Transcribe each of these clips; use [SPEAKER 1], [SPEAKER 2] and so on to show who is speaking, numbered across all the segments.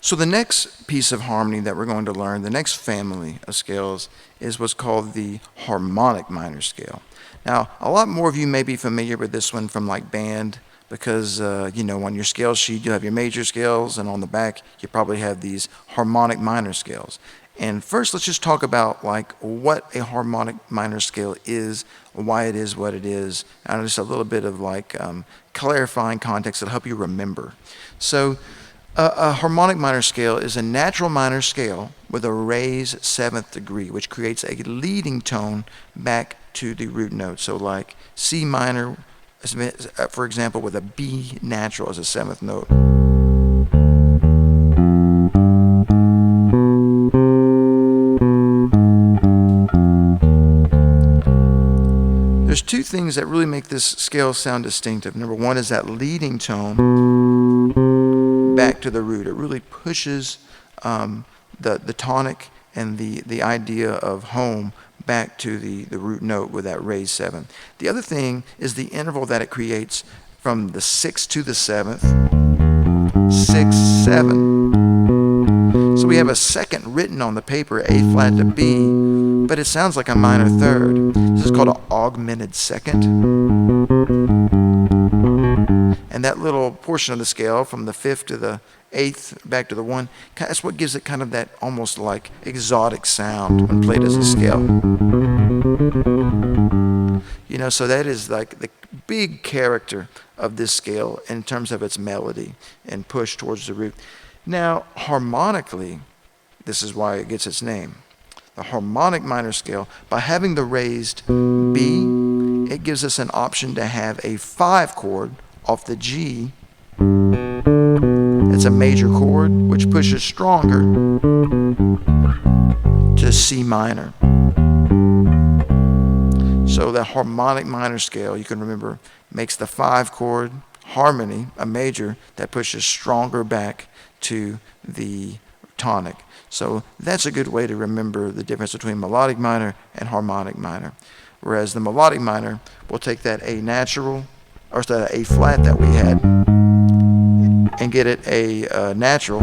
[SPEAKER 1] So the next piece of harmony that we're going to learn, the next family of scales, is what's called the harmonic minor scale. Now, a lot more of you may be familiar with this one from like band, because on your scale sheet you have your major scales, and on the back you probably have these harmonic minor scales. And first, let's just talk about like what a harmonic minor scale is, why it is what it is, and just a little bit of like clarifying context that'll help you remember. So a harmonic minor scale is a natural minor scale with a raised seventh degree, which creates a leading tone back to the root note. So like C minor, for example, with a B natural as a seventh note. There's two things that really make this scale sound distinctive. Number one is that leading tone back to the root. It really pushes the tonic and the idea of home back to the root note with that raised seventh. The other thing is the interval that it creates from the sixth to the seventh. 6, 7. So we have a second written on the paper, A flat to B, but it sounds like a minor third. This is called an augmented second. And that little portion of the scale from the fifth to the eighth back to the one, that's what gives it kind of that almost like exotic sound when played as a scale. So that is like the big character of this scale in terms of its melody and push towards the root. Now, harmonically, this is why it gets its name. The harmonic minor scale, by having the raised B, it gives us an option to have a 5 chord off the G. It's a major chord, which pushes stronger to C minor. So the harmonic minor scale, you can remember, makes the 5 chord harmony a major that pushes stronger back to the tonic. So that's a good way to remember the difference between melodic minor and harmonic minor. Whereas the melodic minor will take that A natural, or that A flat that we had, and get it a natural.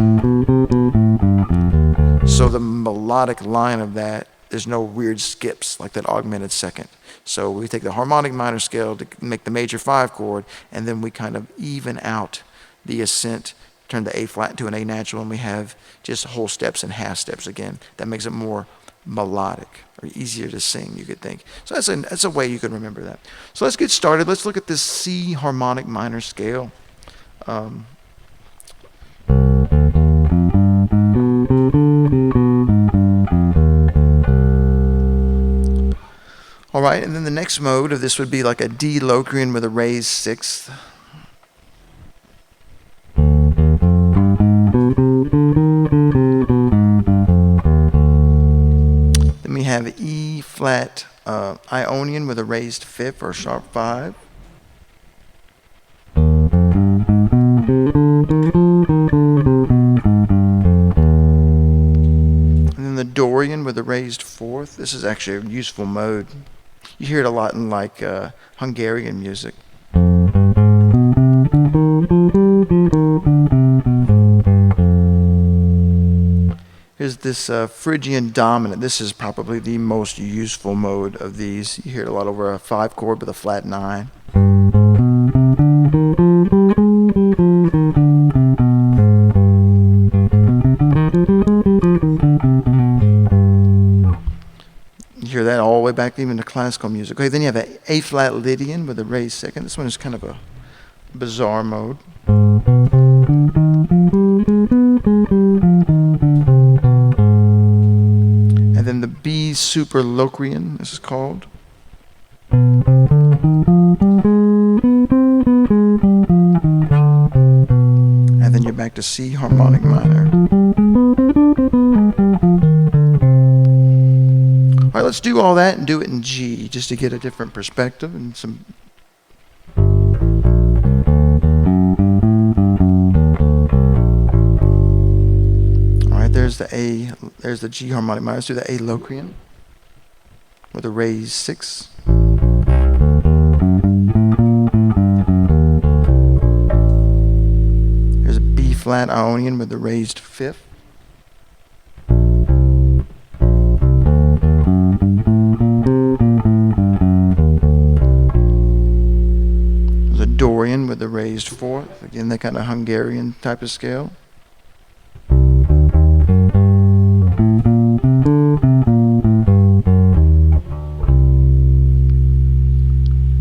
[SPEAKER 1] So the melodic line of that, there's no weird skips like that augmented second. So we take the harmonic minor scale to make the major 5 chord, and then we kind of even out the ascent, turn the A flat to an A natural, and we have just whole steps and half steps again. That makes it more melodic, or easier to sing, you could think. So that's a way you can remember that. So let's get started. Let's look at this C harmonic minor scale. All right, and then the next mode of this would be like a D Locrian with a raised sixth. Then we have E flat Ionian with a raised fifth or sharp 5. And then the Dorian with a raised fourth. This is actually a useful mode. You hear it a lot in like Hungarian music. Here's this Phrygian dominant. This is probably the most useful mode of these. You hear it a lot over a 5 chord with a flat 9. You hear that all the way back even to classical music. Okay, then you have an A flat Lydian with a raised second. This one is kind of a bizarre mode. And then the B super Locrian, this is called. And then you're back to C harmonic minor. All right, let's do all that and do it in G, just to get a different perspective and some. All right, there's the A, there's the G harmonic minor. Let's do the A Locrian with a raised 6. Here's a B flat flat Ionian with the raised fifth. There's a Dorian with the raised fourth. Again, that kind of Hungarian type of scale.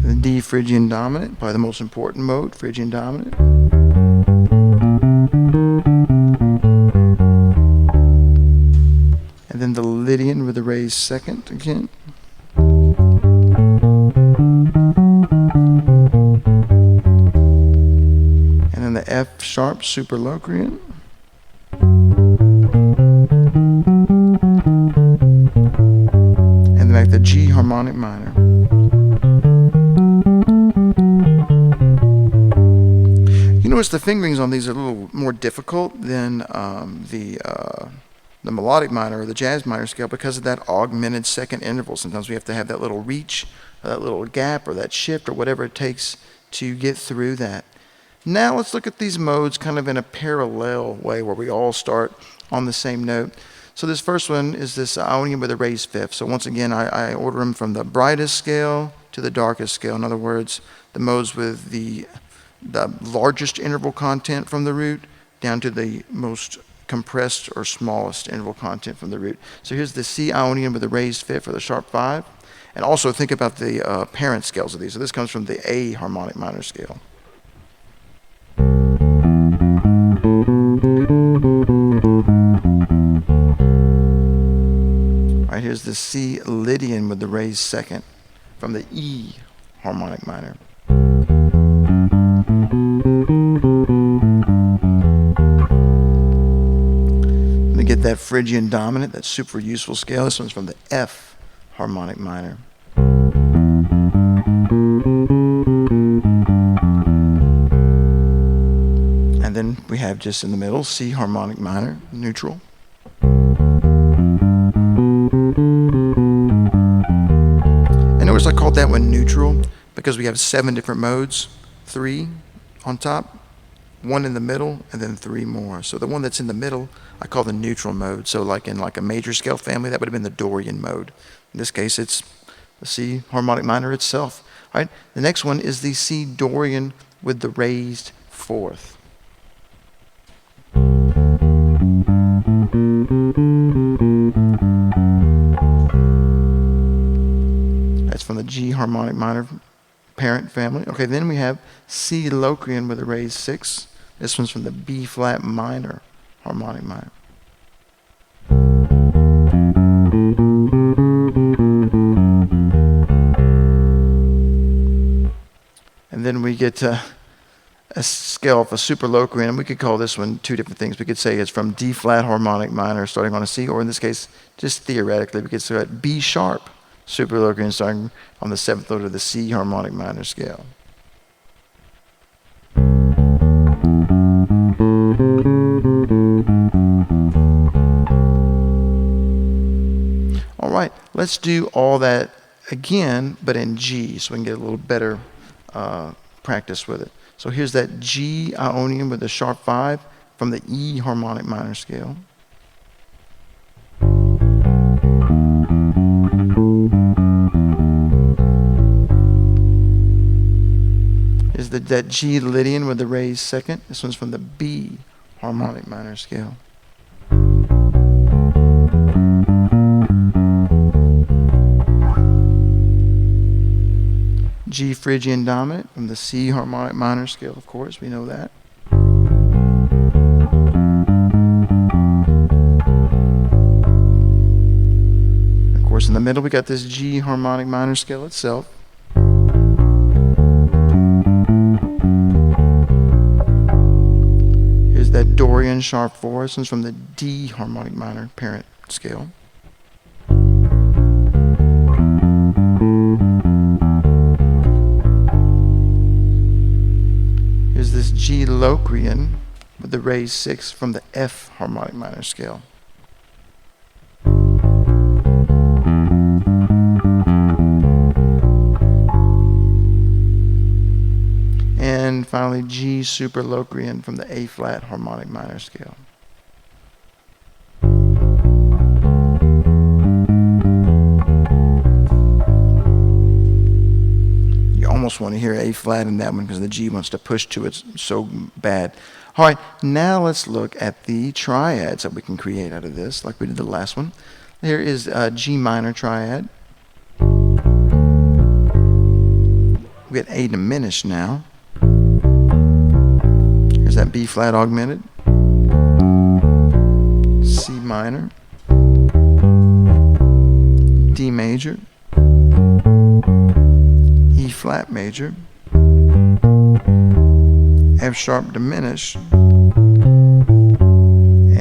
[SPEAKER 1] The D Phrygian dominant, probably the most important mode, Phrygian dominant. And then the Lydian with the raised second again. And then the F sharp superlocrian. And then like the G harmonic minor. You notice the fingerings on these are a little more difficult than the melodic minor or the jazz minor scale because of that augmented second interval. Sometimes we have to have that little reach, or that little gap, or that shift, or whatever it takes to get through that. Now let's look at these modes kind of in a parallel way where we all start on the same note. So this first one is this Ionian with a raised fifth. So once again, I order them from the brightest scale to the darkest scale. In other words, the modes with the largest interval content from the root down to the most compressed or smallest interval content from the root. So here's the C Ionian with a raised fifth for the sharp 5. And also think about the parent scales of these. So this comes from the A harmonic minor scale. All right, here's the C Lydian with the raised second from the E harmonic minor. Get that Phrygian dominant, that super useful scale. This one's from the F harmonic minor. And then we have just in the middle C harmonic minor, neutral. And notice I called that one neutral because we have 7 different modes, 3 on top, 1 in the middle, and then 3 more. So the one that's in the middle I call the neutral mode. So like in like a major scale family, that would have been the Dorian mode. In this case, it's the C harmonic minor itself. All right. The next one is the C Dorian with the raised fourth. That's from the G harmonic minor parent family. Okay, then we have C Locrian with a raised 6. This one's from the B flat minor harmonic minor. And then we get a scale of a superlocrian, and we could call this one 2 different things. We could say it's from D flat harmonic minor starting on a C, or in this case, just theoretically, we could say at B sharp superlocrian starting on the 7th note of the C harmonic minor scale. All right, let's do all that again, but in G, so we can get a little better practice with it. So here's that G Ionian with the sharp 5 from the E harmonic minor scale. Is that G Lydian with the raised second. This one's from the B harmonic minor scale. G Phrygian dominant from the C harmonic minor scale, of course, we know that. Of course, in the middle we got this G harmonic minor scale itself. Here's that Dorian sharp 4. This one's from the D harmonic minor parent scale. This G Locrian with the raised 6 from the F harmonic minor scale. And finally G super Locrian from the A flat harmonic minor scale. You almost want to hear A flat in that one because the G wants to push to it so bad. All right, now let's look at the triads that we can create out of this, like we did the last one. Here is a G minor triad. We get A diminished now. Here's that B flat augmented. C minor. D major. E flat major. F sharp diminished.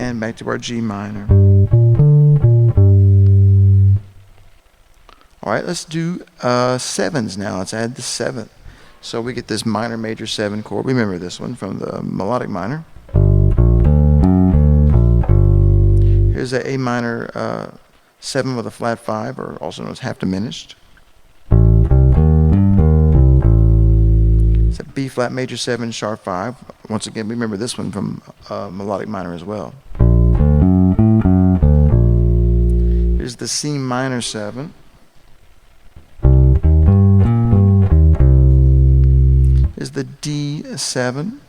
[SPEAKER 1] And back to our G minor. All right, let's do sevens now. Let's add the seventh. So we get this minor major 7 chord. Remember this one from the melodic minor. Here's a minor 7 with a flat 5, or also known as half diminished. It's a B flat major 7 sharp 5. Once again, remember this one from melodic minor as well. Here's the C minor 7. Is the D7,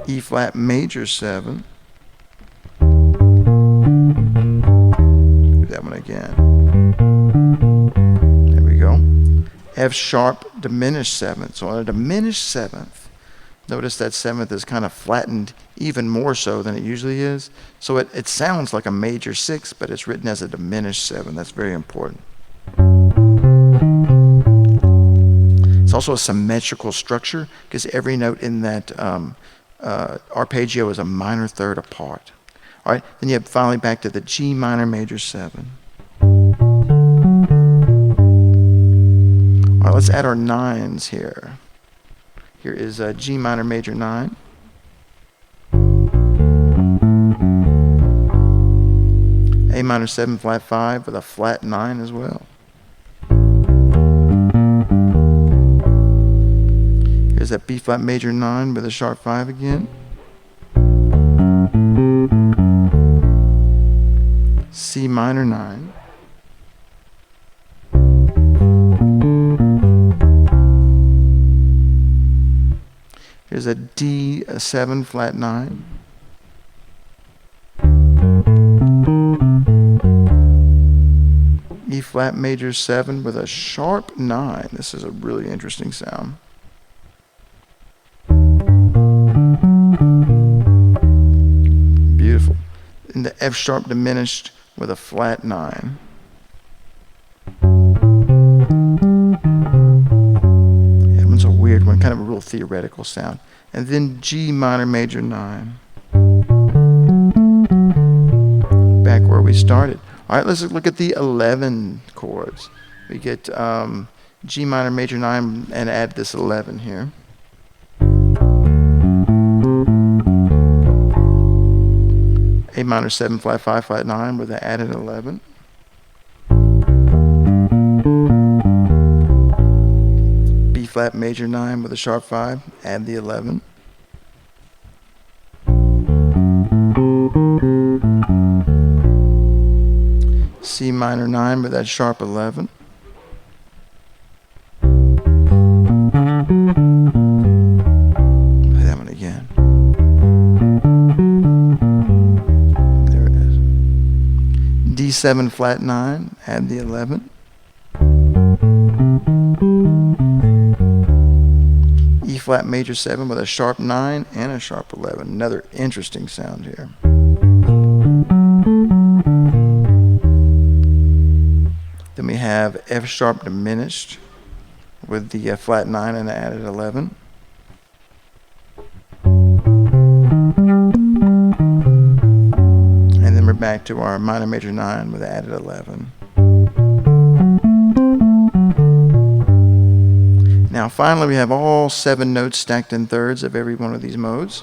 [SPEAKER 1] E flat major 7, do that one again, there we go, F sharp diminished 7th. So on a diminished 7th, notice that 7th is kind of flattened even more so than it usually is, so it sounds like a major 6, but it's written as a diminished 7. That's very important. It's also a symmetrical structure because every note in that arpeggio is a minor third apart. All right, then you have finally back to the G minor major 7. All right, let's add our 9s here. Here is a G minor major 9. A minor 7 flat 5 with a flat 9 as well. Here's that B flat major 9 with a sharp 5 again. C minor 9. Here's a D7 flat 9. E flat major 7 with a sharp 9. This is a really interesting sound. Beautiful. In the F sharp diminished with a flat 9. That one's a weird one, kind of a real theoretical sound. And then G minor major 9. Back where we started. All right, let's look at the 11 chords. We get G minor major 9 and add this 11 here. A minor 7 flat 5 flat 9 with an added 11. B flat major 9 with a sharp 5, add the 11. C minor 9 with that sharp 11. Play that one again. There it is. D7 flat 9, add the 11. E flat major 7 with a sharp 9 and a sharp 11. Another interesting sound here. Then we have F sharp diminished with the flat 9 and the added 11. And then we're back to our minor major 9 with the added 11. Now finally we have all 7 notes stacked in thirds of every one of these modes.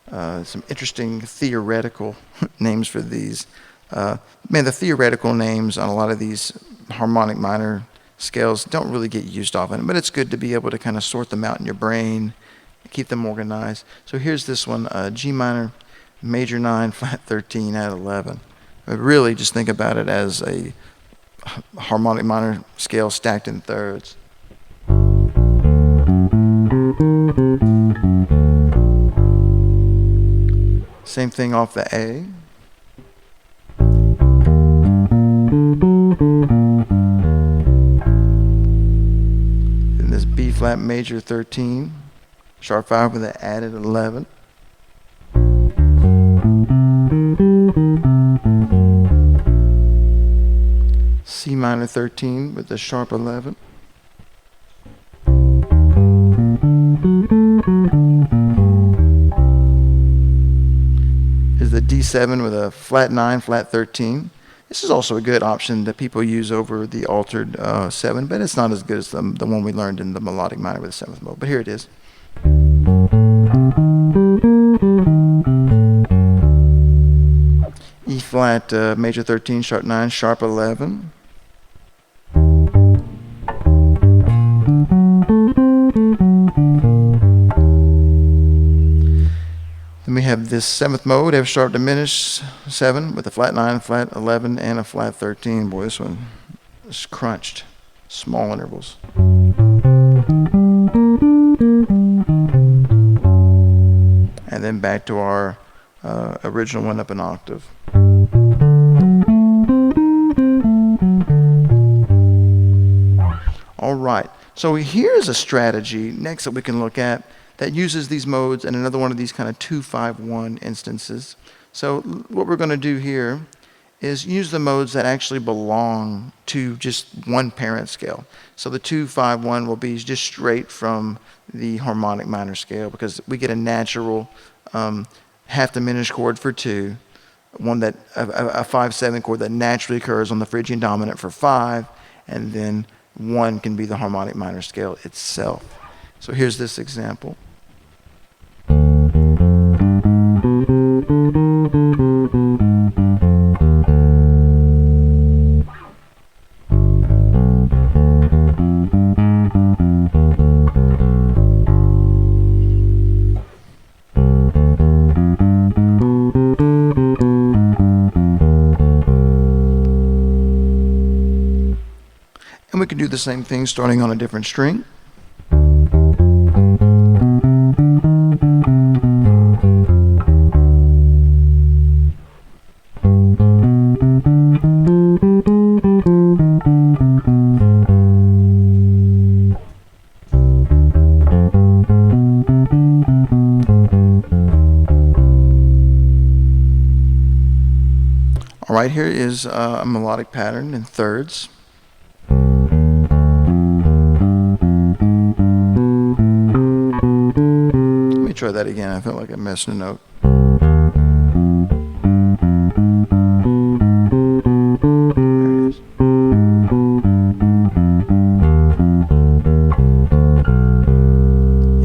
[SPEAKER 1] Some interesting theoretical names for these. The theoretical names on a lot of these harmonic minor scales don't really get used often, but it's good to be able to kind of sort them out in your brain, keep them organized. So here's this one, G minor, major 9, flat 13 at 11. But really just think about it as a harmonic minor scale stacked in thirds. Same thing off the A. Then this B flat major 13, sharp 5 with an added 11. C minor 13 with the sharp 11. Is the D7 with a flat 9, flat 13. This is also a good option that people use over the altered 7, but it's not as good as the one we learned in the melodic minor with the 7th mode. But here it is. E flat major 13, sharp 9, sharp 11. Then we have this 7th mode, F sharp diminished 7 with a flat 9, flat 11, and a flat 13. Boy, this one is crunched. Small intervals. And then back to our original one up an octave. All right, so here's a strategy next that we can look at that uses these modes and another one of these kind of 2-5-1 instances. So what we're going to do here is use the modes that actually belong to just one parent scale. So the 2-5-1 will be just straight from the harmonic minor scale because we get a natural half diminished chord for 2, one that a 5-7 chord that naturally occurs on the Phrygian dominant for 5, and then 1 can be the harmonic minor scale itself. So here's this example. And we can do the same thing starting on a different string. All right, here is a melodic pattern in thirds. Let me try that again. I felt like I missed a note. There it is.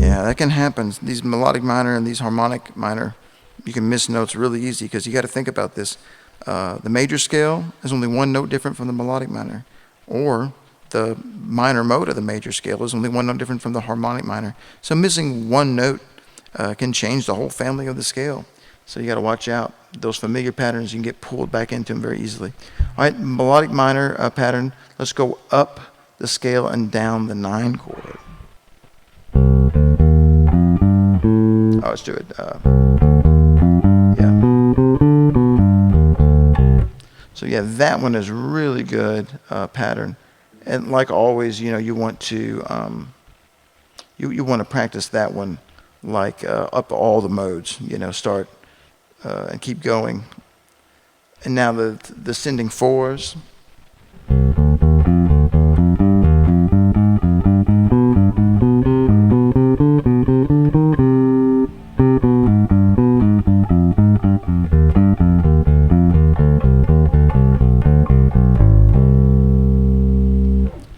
[SPEAKER 1] Yeah, that can happen. These melodic minor and these harmonic minor, you can miss notes really easy because you got to think about this. The major scale is only one note different from the melodic minor, or the minor mode of the major scale is only one note different from the harmonic minor. So missing one note can change the whole family of the scale. So you got to watch out. Those familiar patterns, you can get pulled back into them very easily. All right, melodic minor pattern. Let's go up the scale and down the 9 chord. Oh, let's do it. Yeah. So yeah, that one is really good pattern, and like always, you know, you want to you want to practice that one like up all the modes. You know, start and keep going. And now the descending 4s.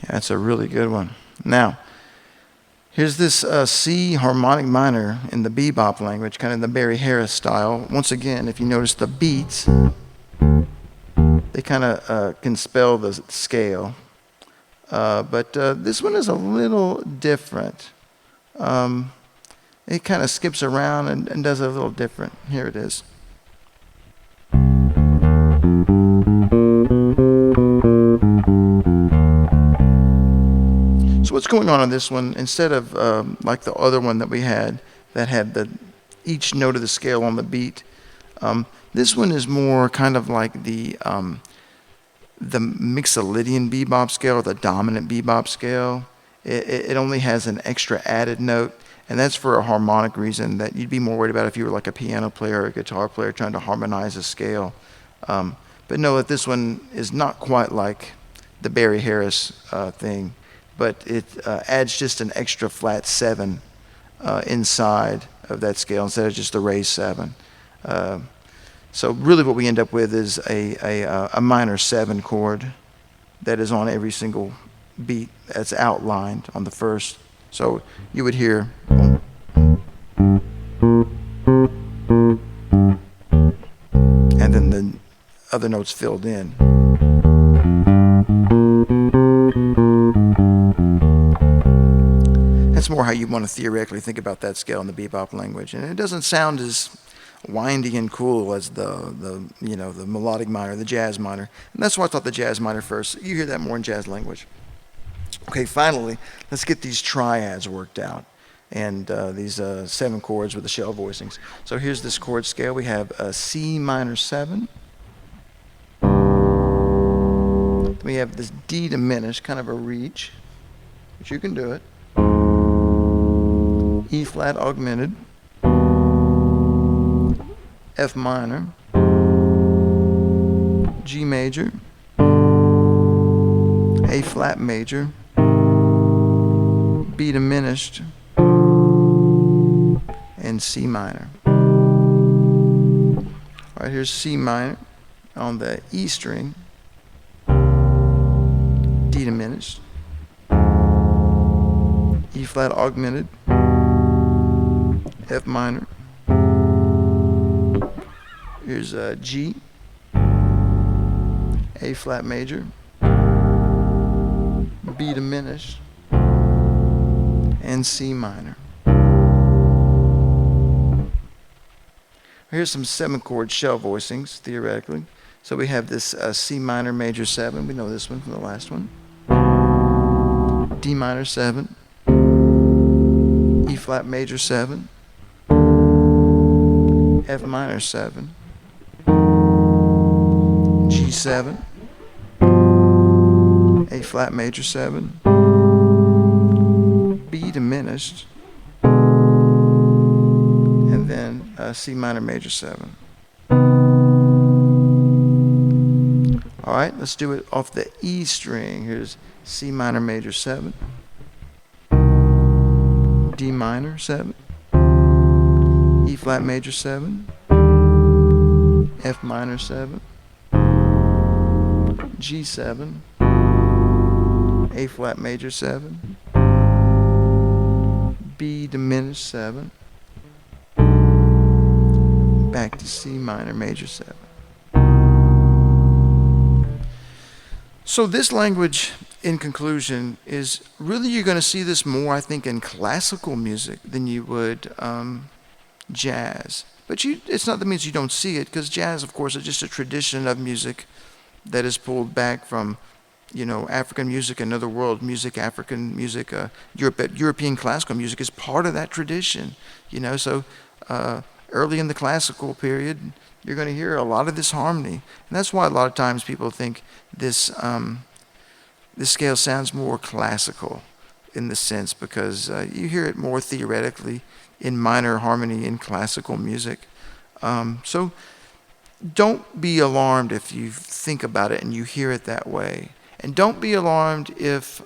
[SPEAKER 1] That's a really good one. Now, here's this C harmonic minor in the bebop language, kind of the Barry Harris style. Once again, if you notice the beats, they kind of can spell the scale. But this one is a little different. It kind of skips around and does it a little different. Here it is. So what's going on this one, instead of like the other one that we had that had each note of the scale on the beat, this one is more kind of like the Mixolydian bebop scale, or the dominant bebop scale. It only has an extra added note, and that's for a harmonic reason that you'd be more worried about if you were like a piano player or a guitar player trying to harmonize a scale. But know that this one is not quite like the Barry Harris thing, but it adds just an extra flat 7 inside of that scale instead of just the raised 7. So really what we end up with is a minor 7 chord that is on every single beat that's outlined on the first. So you would hear, and then the other notes filled in. That's more how you want to theoretically think about that scale in the bebop language, and it doesn't sound as windy and cool as the melodic minor, the jazz minor. And that's why I thought the jazz minor first. You hear that more in jazz language. Okay, finally, let's get these triads worked out, and these 7 chords with the shell voicings. So here's this chord scale. We have a C minor 7. We have this D diminished, kind of a reach, but you can do it. E flat augmented. F minor, G major, A flat major, B diminished, and C minor. All right, here's C minor on the E string, D diminished, E flat augmented, F minor. Here's G, A flat major, B diminished, and C minor. Here's some 7 chord shell voicings, theoretically. So we have this C minor major 7. We know this one from the last one. D minor 7, E flat major 7, F minor 7, G7, A flat major 7, B diminished, and then C minor major 7. All right, let's do it off the E string. Here's C minor major 7, D minor 7, E flat major 7, F minor 7, G7, A flat major 7, B diminished 7, back to C minor major 7. So this language, in conclusion, is really, you're going to see this more, I think, in classical music than you would jazz. But it's not that means you don't see it, because jazz, of course, is just a tradition of music that is pulled back from, African music, another world music, African music, European classical music is part of that tradition. So early in the classical period, you're going to hear a lot of this harmony, and that's why a lot of times people think this scale sounds more classical in the sense, because you hear it more theoretically in minor harmony in classical music. So don't be alarmed if you think about it and you hear it that way. And don't be alarmed if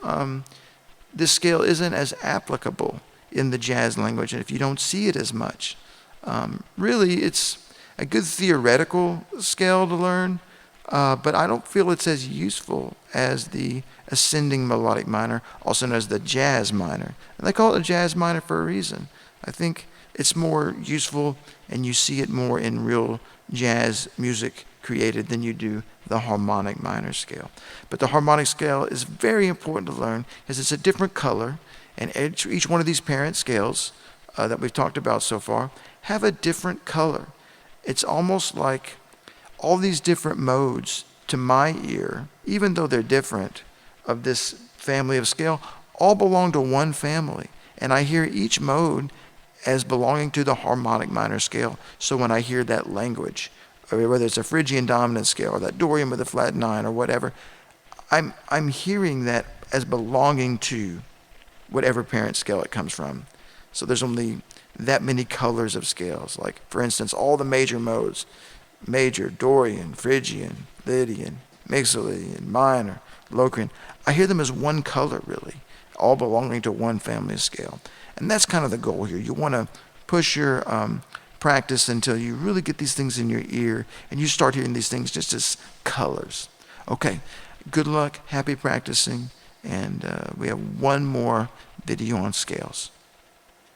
[SPEAKER 1] this scale isn't as applicable in the jazz language and if you don't see it as much. Really, it's a good theoretical scale to learn, but I don't feel it's as useful as the ascending melodic minor, also known as the jazz minor. And they call it a jazz minor for a reason. I think it's more useful and you see it more in real jazz music created than you do the harmonic minor scale. But the harmonic scale is very important to learn because it's a different color, and each one of these parent scales that we've talked about so far have a different color. It's almost like all these different modes to my ear, even though they're different of this family of scale, all belong to one family. And I hear each mode as belonging to the harmonic minor scale. So when I hear that language, or whether it's a Phrygian dominant scale or that Dorian with a flat 9 or whatever, I'm hearing that as belonging to whatever parent scale it comes from. So there's only that many colors of scales. Like, for instance, all the major modes, major, Dorian, Phrygian, Lydian, Mixolydian, minor, Locrian, I hear them as one color, really, all belonging to one family of scale. And that's kind of the goal here. You want to push your practice until you really get these things in your ear and you start hearing these things just as colors. Okay, good luck, happy practicing, and we have one more video on scales.